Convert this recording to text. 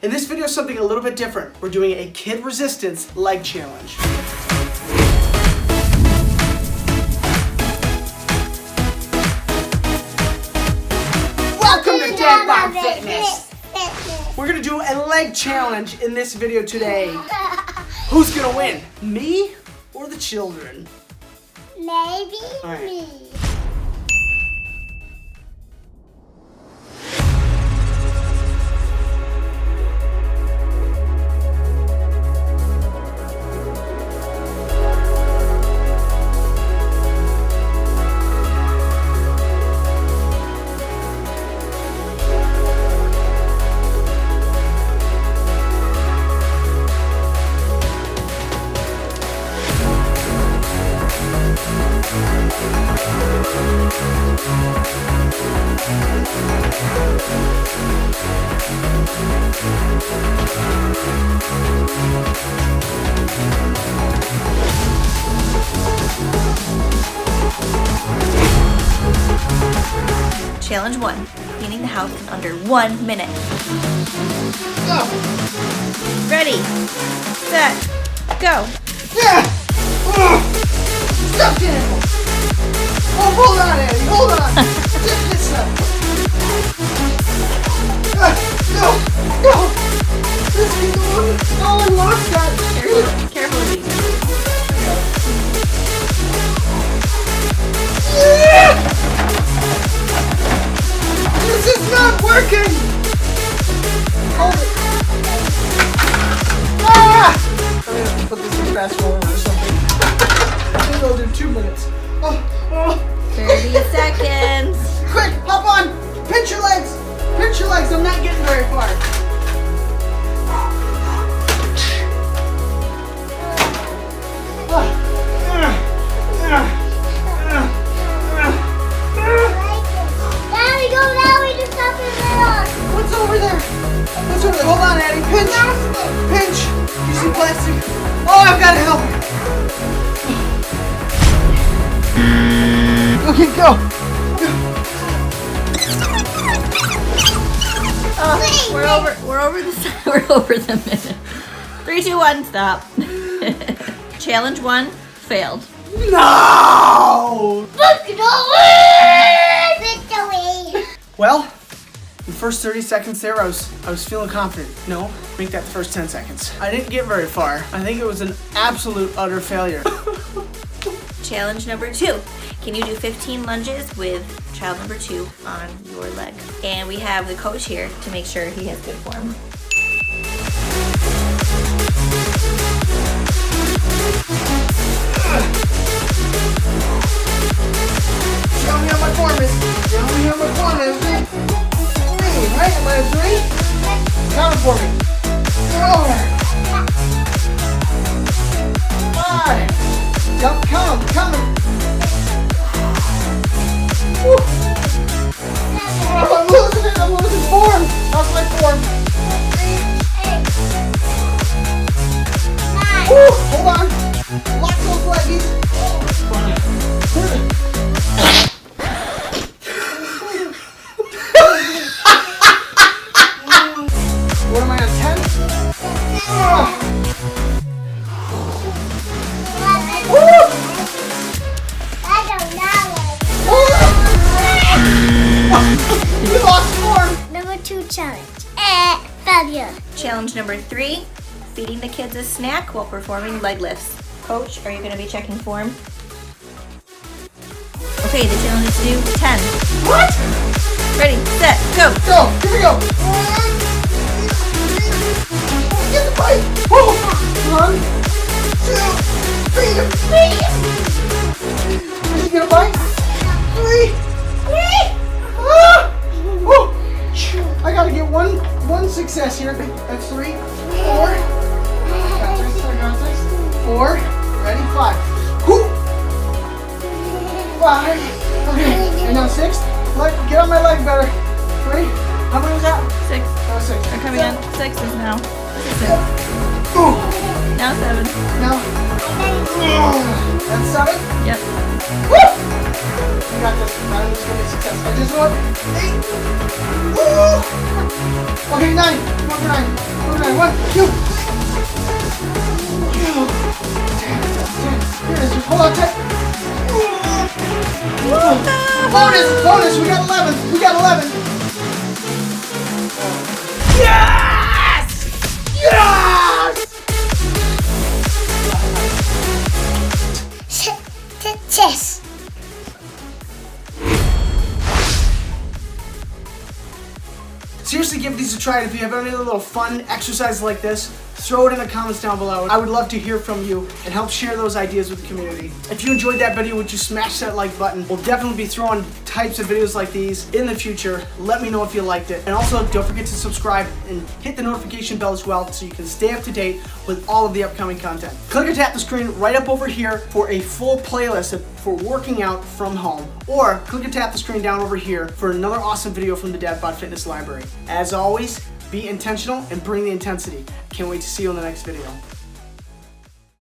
In this video, something a little bit different. We're doing a kid resistance leg challenge. Welcome to Dead Mom Fitness. We're gonna do a leg challenge in this video today. Who's gonna win? Me or the children? Maybe right. me. Challenge 1, cleaning the house in under 1 minute. Go! Ready, set, go. Yeah! Stuffed animal! Oh, hold on, Eddie, hold on! Lift this up! Go! Go! This is the one! Oh, I lost that! Careful with these. Yeah! This is not working! Hold it! Ah! I'm gonna have to put this in fast forward or something. I think I'll do 2 minutes. Oh. 30 seconds. Quick, hop on! Pinch your legs! Pinch your legs, I'm not getting very far. Daddy, go now. We just have to run. What's over there? What's over there? Hold on, Addie. Pinch! Pinch! You see plastic? Oh, I've got to help you. Okay, go! We're over the minute. 3, 2, 1, stop. Challenge 1 failed. No! Victory! Victory! Well, the first 30 seconds there, I was feeling confident. No, make that the first 10 seconds. I didn't get very far. I think it was an absolute utter failure. Challenge number 2. Can you do 15 lunges with child number 2 on your leg? And we have the coach here to make sure he has good form. Show me how my form is. Show me how my form is. 3, right? Am I at 3? Count it for me. 4. 5. Yep, count them. Oh, I'm losing form. How's my form? 8, 9. Woo, hold on. Lock those leggies. What am I on, 10? You lost form. Number 2 challenge. Failure. Challenge number 3, feeding the kids a snack while performing leg lifts. Coach, are you going to be checking form? Okay, the challenge is to do 10. What? Ready, set, go. Go, here we go. Get the bite. 1, 2, 3. Is he gonna bite? 3. I gotta get one success here. That's 3, 4. Got this. 4. Ready? 5. Whoo! 5. Okay. And now 6. Get on my leg better. Ready? How many was that? 6. Oh, 6. They're coming in. 6 is now. 6. Ooh. Now 7. No. That's 7? Yep. Woo! You got this. That is going to be success. I just want 8. Ooh. Okay, 9. Number 9. Number 9. 1, 2. 10. Here it is. Just hold on tight. Bonus! Bonus! We got 11! We got 11! Yes! Yes! Chess. Seriously, give these a try. If you have any other little fun exercises like this, throw it in the comments down below. I would love to hear from you and help share those ideas with the community. If you enjoyed that video, would you smash that like button? We'll definitely be throwing types of videos like these in the future. Let me know if you liked it. And also, don't forget to subscribe and hit the notification bell as well so you can stay up to date with all of the upcoming content. Click or tap the screen right up over here for a full playlist for working out from home. Or click or tap the screen down over here for another awesome video from the Dad Bod Fitness Library. As always, be intentional and bring the intensity. Can't wait to see you in the next video.